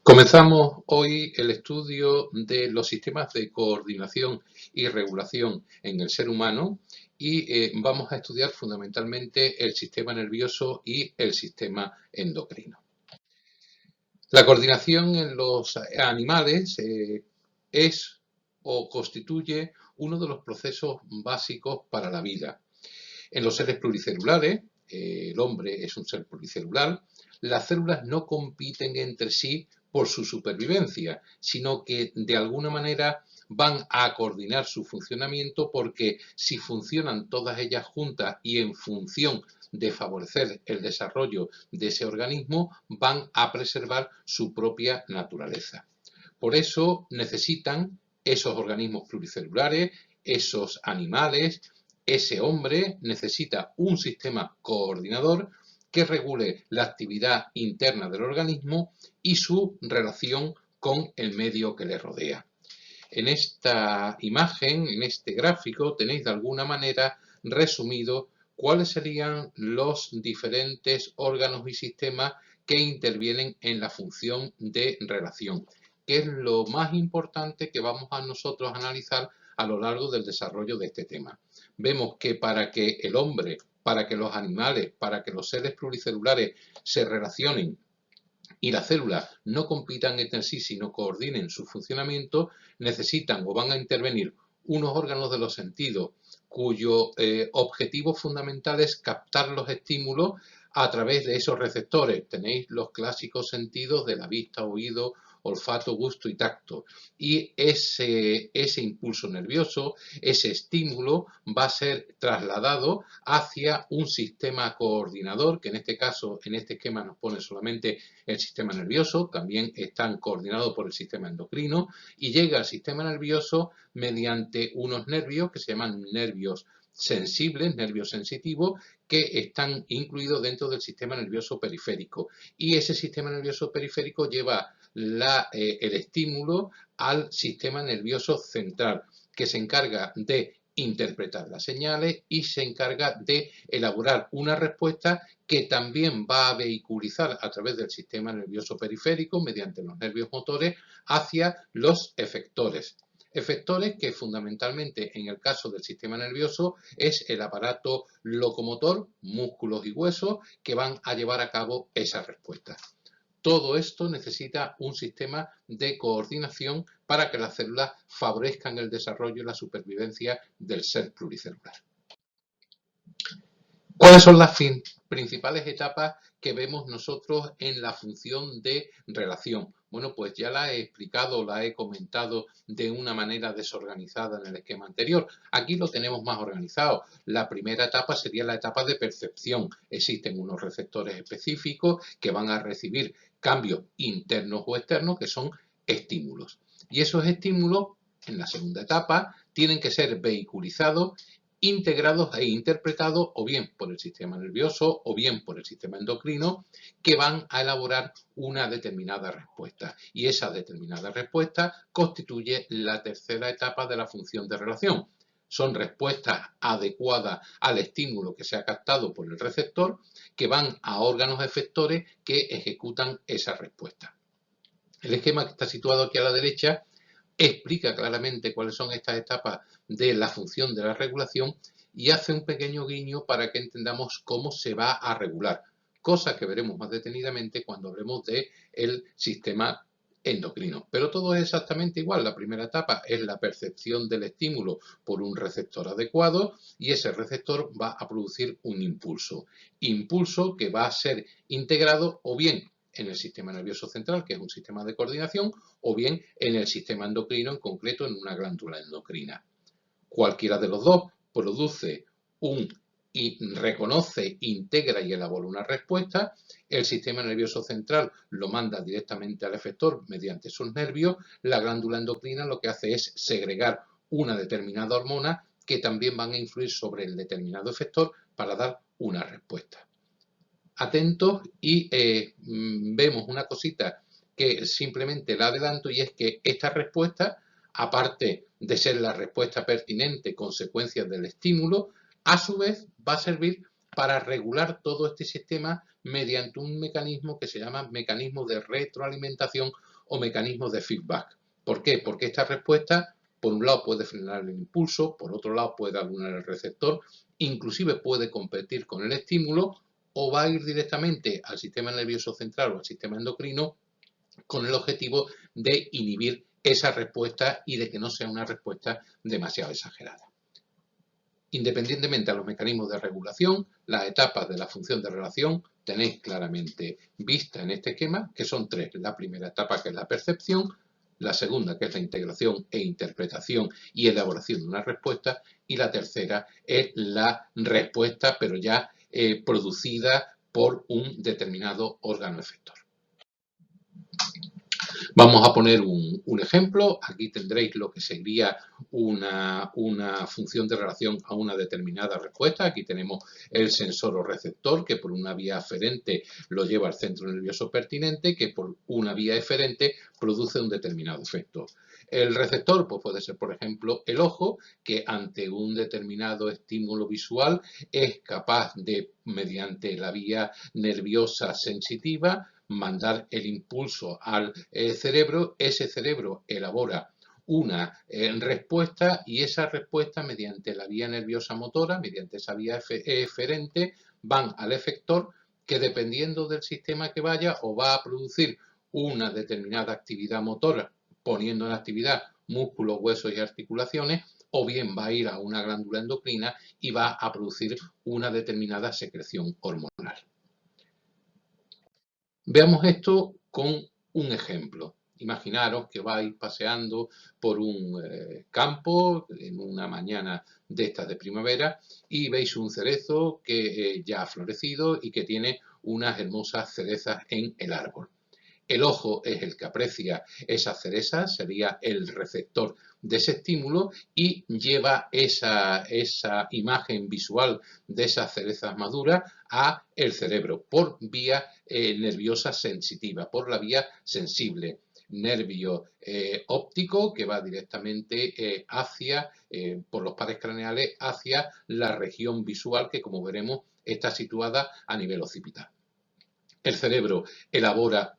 Comenzamos hoy el estudio de los sistemas de coordinación y regulación en el ser humano y vamos a estudiar fundamentalmente el sistema nervioso y el sistema endocrino. La coordinación en los animales es o constituye uno de los procesos básicos para la vida. En los seres pluricelulares, el hombre es un ser pluricelular, las células no compiten entre sí por su supervivencia, sino que de alguna manera van a coordinar su funcionamiento porque si funcionan todas ellas juntas y en función de favorecer el desarrollo de ese organismo, van a preservar su propia naturaleza. Por eso necesitan esos organismos pluricelulares, esos animales, ese hombre necesita un sistema coordinador que regule la actividad interna del organismo y su relación con el medio que le rodea. En esta imagen, en este gráfico, tenéis de alguna manera resumido cuáles serían los diferentes órganos y sistemas que intervienen en la función de relación, que es lo más importante que vamos a nosotros analizar a lo largo del desarrollo de este tema. Vemos que para que el hombre, para que los animales, para que los seres pluricelulares se relacionen y las células no compitan entre sí, sino coordinen su funcionamiento, necesitan o van a intervenir unos órganos de los sentidos cuyo objetivo fundamental es captar los estímulos a través de esos receptores. Tenéis los clásicos sentidos de la vista, oído, olfato, gusto y tacto. Y ese impulso nervioso, ese estímulo, va a ser trasladado hacia un sistema coordinador, que en este caso, en este esquema nos pone solamente el sistema nervioso, también están coordinados por el sistema endocrino, y llega al sistema nervioso mediante unos nervios que se llaman nervios sensibles, nervios sensitivos, que están incluidos dentro del sistema nervioso periférico. Y ese sistema nervioso periférico lleva el estímulo al sistema nervioso central, que se encarga de interpretar las señales y se encarga de elaborar una respuesta que también va a vehiculizar a través del sistema nervioso periférico mediante los nervios motores hacia los efectores. Efectores que fundamentalmente en el caso del sistema nervioso es el aparato locomotor, músculos y huesos que van a llevar a cabo esa respuesta. Todo esto necesita un sistema de coordinación para que las células favorezcan el desarrollo y la supervivencia del ser pluricelular. ¿Cuáles son las principales etapas que vemos nosotros en la función de relación? Bueno, pues ya la he explicado, la he comentado de una manera desorganizada en el esquema anterior. Aquí lo tenemos más organizado. La primera etapa sería la etapa de percepción. Existen unos receptores específicos que van a recibir cambios internos o externos que son estímulos. Y esos estímulos, en la segunda etapa, tienen que ser vehiculizados, integrados e interpretados o bien por el sistema nervioso o bien por el sistema endocrino, que van a elaborar una determinada respuesta. Y esa determinada respuesta constituye la tercera etapa de la función de relación. Son respuestas adecuadas al estímulo que se ha captado por el receptor, que van a órganos efectores que ejecutan esa respuesta. El esquema que está situado aquí a la derecha explica claramente cuáles son estas etapas de la función de la regulación y hace un pequeño guiño para que entendamos cómo se va a regular, cosa que veremos más detenidamente cuando hablemos del sistema endocrino. Pero todo es exactamente igual. La primera etapa es la percepción del estímulo por un receptor adecuado y ese receptor va a producir un impulso. Impulso que va a ser integrado o bien en el sistema nervioso central, que es un sistema de coordinación, o bien en el sistema endocrino, en concreto en una glándula endocrina. Cualquiera de los dos produce y reconoce, integra y elabora una respuesta. El sistema nervioso central lo manda directamente al efector mediante sus nervios. La glándula endocrina lo que hace es segregar una determinada hormona que también van a influir sobre el determinado efector para dar una respuesta. Atentos y vemos una cosita que simplemente la adelanto y es que esta respuesta, aparte de ser la respuesta pertinente, consecuencia del estímulo, a su vez va a servir para regular todo este sistema mediante un mecanismo que se llama mecanismo de retroalimentación o mecanismos de feedback. ¿Por qué? Porque esta respuesta, por un lado, puede frenar el impulso, por otro lado, puede anular el receptor, inclusive puede competir con el estímulo o va a ir directamente al sistema nervioso central o al sistema endocrino con el objetivo de inhibir esa respuesta y de que no sea una respuesta demasiado exagerada. Independientemente a los mecanismos de regulación, las etapas de la función de relación tenéis claramente vista en este esquema, que son tres. La primera etapa, que es la percepción, la segunda, que es la integración e interpretación y elaboración de una respuesta, y la tercera es la respuesta, pero ya producida por un determinado órgano efector. Vamos a poner un ejemplo. Aquí tendréis lo que sería una función de relación a una determinada respuesta. Aquí tenemos el sensor o receptor, que por una vía aferente lo lleva al centro nervioso pertinente, que por una vía eferente produce un determinado efecto. El receptor pues puede ser, por ejemplo, el ojo, que ante un determinado estímulo visual es capaz de, mediante la vía nerviosa sensitiva, mandar el impulso al cerebro. Ese cerebro elabora una respuesta y esa respuesta, mediante la vía nerviosa motora, mediante esa vía eferente, van al efector, que dependiendo del sistema que vaya, o va a producir una determinada actividad motora, poniendo en actividad músculos, huesos y articulaciones, o bien va a ir a una glándula endocrina y va a producir una determinada secreción hormonal. Veamos esto con un ejemplo. Imaginaros que vais paseando por un campo en una mañana de estas de primavera y veis un cerezo que ya ha florecido y que tiene unas hermosas cerezas en el árbol. El ojo es el que aprecia esas cerezas, sería el receptor de ese estímulo y lleva esa imagen visual de esas cerezas maduras a el cerebro por vía nerviosa sensitiva, por la vía sensible. Nervio óptico que va directamente por los pares craneales hacia la región visual, que como veremos está situada a nivel occipital. El cerebro elabora,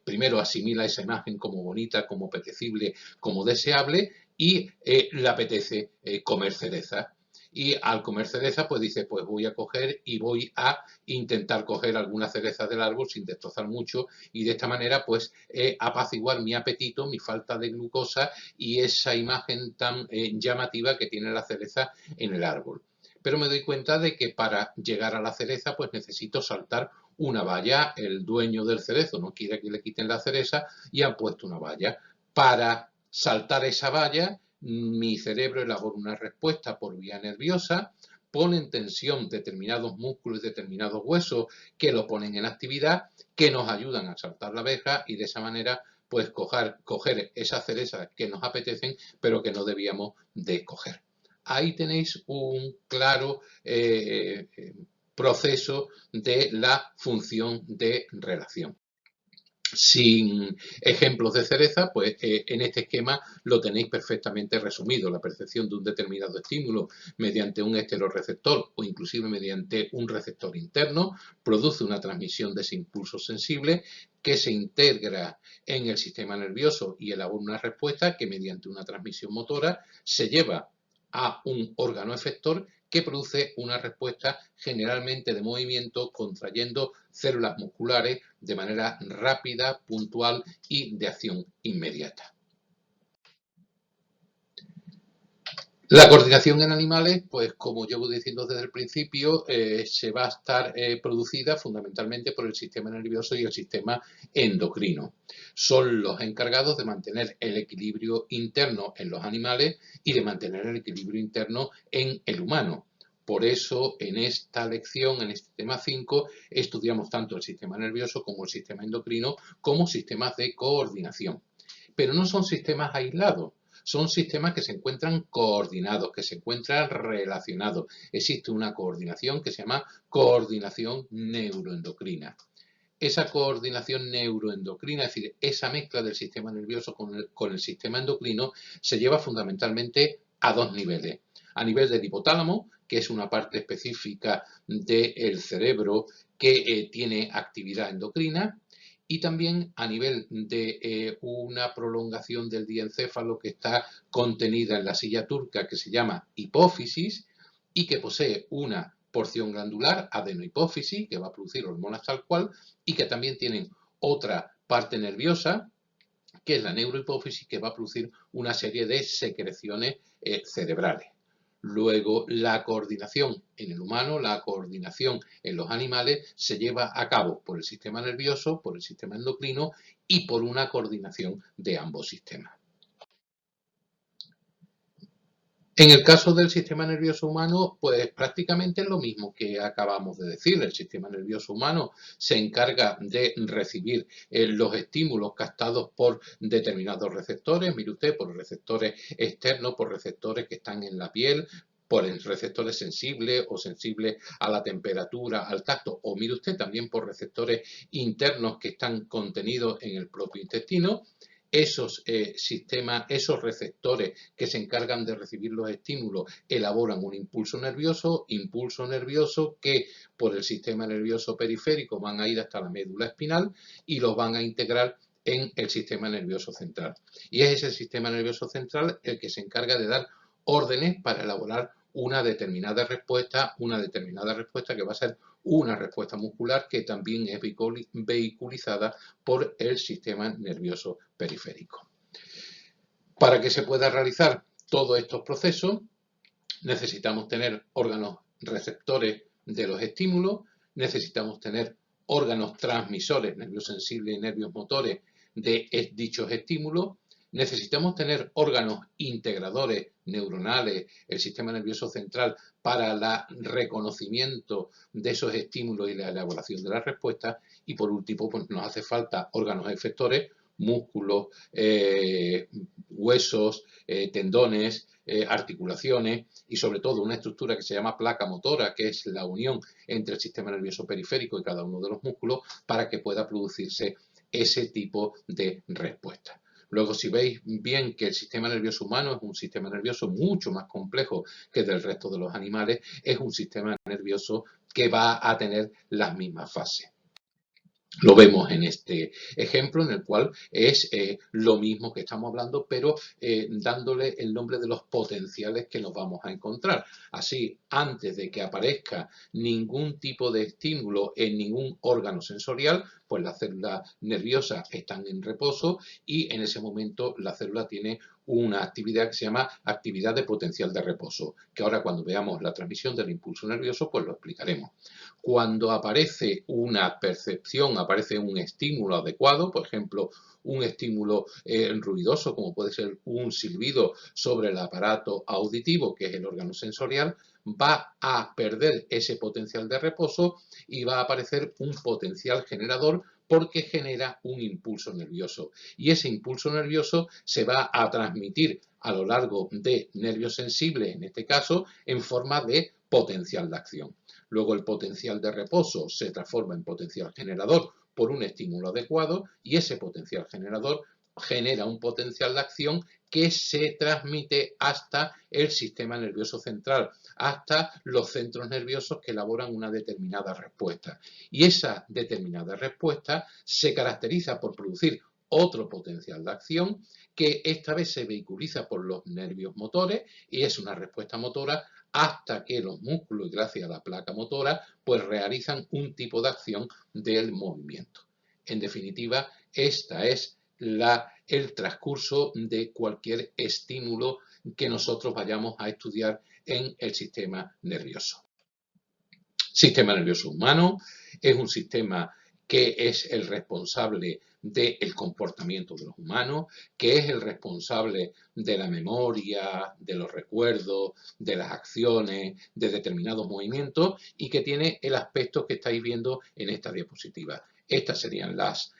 primero asimila esa imagen como bonita, como apetecible, como deseable y le apetece comer cereza. Y al comer cereza, pues dice, pues voy a coger y voy a intentar coger algunas cerezas del árbol sin destrozar mucho y de esta manera pues apaciguar mi apetito, mi falta de glucosa y esa imagen tan llamativa que tiene la cereza en el árbol. Pero me doy cuenta de que para llegar a la cereza pues necesito saltar una valla. El dueño del cerezo no quiere que le quiten la cereza y han puesto una valla. Para saltar esa valla, mi cerebro elabora una respuesta por vía nerviosa, pone en tensión determinados músculos y determinados huesos que lo ponen en actividad, que nos ayudan a saltar la verja y de esa manera pues coger esas cerezas que nos apetecen pero que no debíamos de coger. Ahí tenéis un claro proceso de la función de relación. Sin ejemplos de cereza, pues en este esquema lo tenéis perfectamente resumido. La percepción de un determinado estímulo mediante un esteroreceptor o inclusive mediante un receptor interno produce una transmisión de ese impulso sensible que se integra en el sistema nervioso y elabora una respuesta que mediante una transmisión motora se lleva a un órgano efector que produce una respuesta generalmente de movimiento, contrayendo células musculares de manera rápida, puntual y de acción inmediata. La coordinación en animales, pues como llevo diciendo desde el principio, se va a estar producida fundamentalmente por el sistema nervioso y el sistema endocrino. Son los encargados de mantener el equilibrio interno en los animales y de mantener el equilibrio interno en el humano. Por eso, en esta lección, en este tema 5, estudiamos tanto el sistema nervioso como el sistema endocrino como sistemas de coordinación. Pero no son sistemas aislados. Son sistemas que se encuentran coordinados, que se encuentran relacionados. Existe una coordinación que se llama coordinación neuroendocrina. Esa coordinación neuroendocrina, es decir, esa mezcla del sistema nervioso con el sistema endocrino, se lleva fundamentalmente a dos niveles. A nivel del hipotálamo, que es una parte específica del cerebro que tiene actividad endocrina, y también a nivel de una prolongación del diencéfalo que está contenida en la silla turca, que se llama hipófisis y que posee una porción glandular, adenohipófisis, que va a producir hormonas tal cual, y que también tienen otra parte nerviosa, que es la neurohipófisis, que va a producir una serie de secreciones cerebrales. Luego, la coordinación en el humano, la coordinación en los animales se lleva a cabo por el sistema nervioso, por el sistema endocrino y por una coordinación de ambos sistemas. En el caso del sistema nervioso humano, pues prácticamente es lo mismo que acabamos de decir. El sistema nervioso humano se encarga de recibir los estímulos captados por determinados receptores, mire usted, por receptores externos, por receptores que están en la piel, por receptores sensibles o sensibles a la temperatura, al tacto, o mire usted también por receptores internos que están contenidos en el propio intestino. Esos sistemas, esos receptores que se encargan de recibir los estímulos elaboran un impulso nervioso que por el sistema nervioso periférico van a ir hasta la médula espinal y los van a integrar en el sistema nervioso central. Y es ese sistema nervioso central el que se encarga de dar órdenes para elaborar una determinada respuesta que va a ser una respuesta muscular que también es vehiculizada por el sistema nervioso periférico. Para que se pueda realizar todos estos procesos, necesitamos tener órganos receptores de los estímulos, necesitamos tener órganos transmisores, nervios sensibles y nervios motores de dichos estímulos, necesitamos tener órganos integradores neuronales, el sistema nervioso central, para el reconocimiento de esos estímulos y la elaboración de las respuestas, y por último pues nos hace falta órganos efectores, músculos, huesos, tendones, articulaciones y sobre todo una estructura que se llama placa motora, que es la unión entre el sistema nervioso periférico y cada uno de los músculos para que pueda producirse ese tipo de respuesta. Luego, si veis bien que el sistema nervioso humano es un sistema nervioso mucho más complejo que del resto de los animales, es un sistema nervioso que va a tener las mismas fases. Lo vemos en este ejemplo en el cual es lo mismo que estamos hablando, pero dándole el nombre de los potenciales que nos vamos a encontrar. Así, antes de que aparezca ningún tipo de estímulo en ningún órgano sensorial, pues las células nerviosas están en reposo y en ese momento la célula tiene una actividad que se llama actividad de potencial de reposo, que ahora cuando veamos la transmisión del impulso nervioso, pues lo explicaremos. Cuando aparece una percepción, aparece un estímulo adecuado, por ejemplo, un estímulo ruidoso, como puede ser un silbido sobre el aparato auditivo, que es el órgano sensorial, va a perder ese potencial de reposo y va a aparecer un potencial generador porque genera un impulso nervioso. Y ese impulso nervioso se va a transmitir a lo largo de nervios sensibles, en este caso, en forma de potencial de acción. Luego el potencial de reposo se transforma en potencial generador por un estímulo adecuado y ese potencial generador genera un potencial de acción que se transmite hasta el sistema nervioso central, hasta los centros nerviosos que elaboran una determinada respuesta. Y esa determinada respuesta se caracteriza por producir otro potencial de acción que esta vez se vehiculiza por los nervios motores y es una respuesta motora hasta que los músculos, y gracias a la placa motora, pues realizan un tipo de acción del movimiento. En definitiva, esta es el transcurso de cualquier estímulo que nosotros vayamos a estudiar en el sistema nervioso. Sistema nervioso humano es un sistema que es el responsable del comportamiento de los humanos, que es el responsable de la memoria, de los recuerdos, de las acciones, de determinados movimientos y que tiene el aspecto que estáis viendo en esta diapositiva. Estas serían las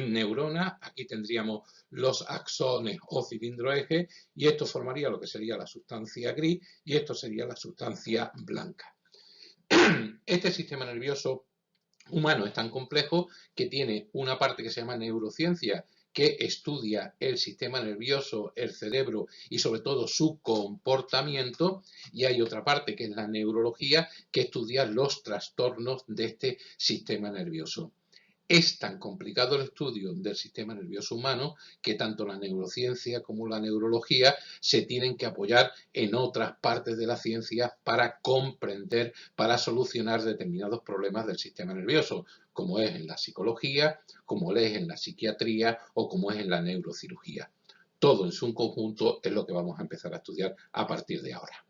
neuronas, aquí tendríamos los axones o cilindroejes y esto formaría lo que sería la sustancia gris y esto sería la sustancia blanca. Este sistema nervioso humano es tan complejo que tiene una parte que se llama neurociencia, que estudia el sistema nervioso, el cerebro y sobre todo su comportamiento, y hay otra parte que es la neurología, que estudia los trastornos de este sistema nervioso. es tan complicado el estudio del sistema nervioso humano que tanto la neurociencia como la neurología se tienen que apoyar en otras partes de la ciencia para comprender, para solucionar determinados problemas del sistema nervioso, como es en la psicología, como es en la psiquiatría o como es en la neurocirugía. Todo en su conjunto es lo que vamos a empezar a estudiar a partir de ahora.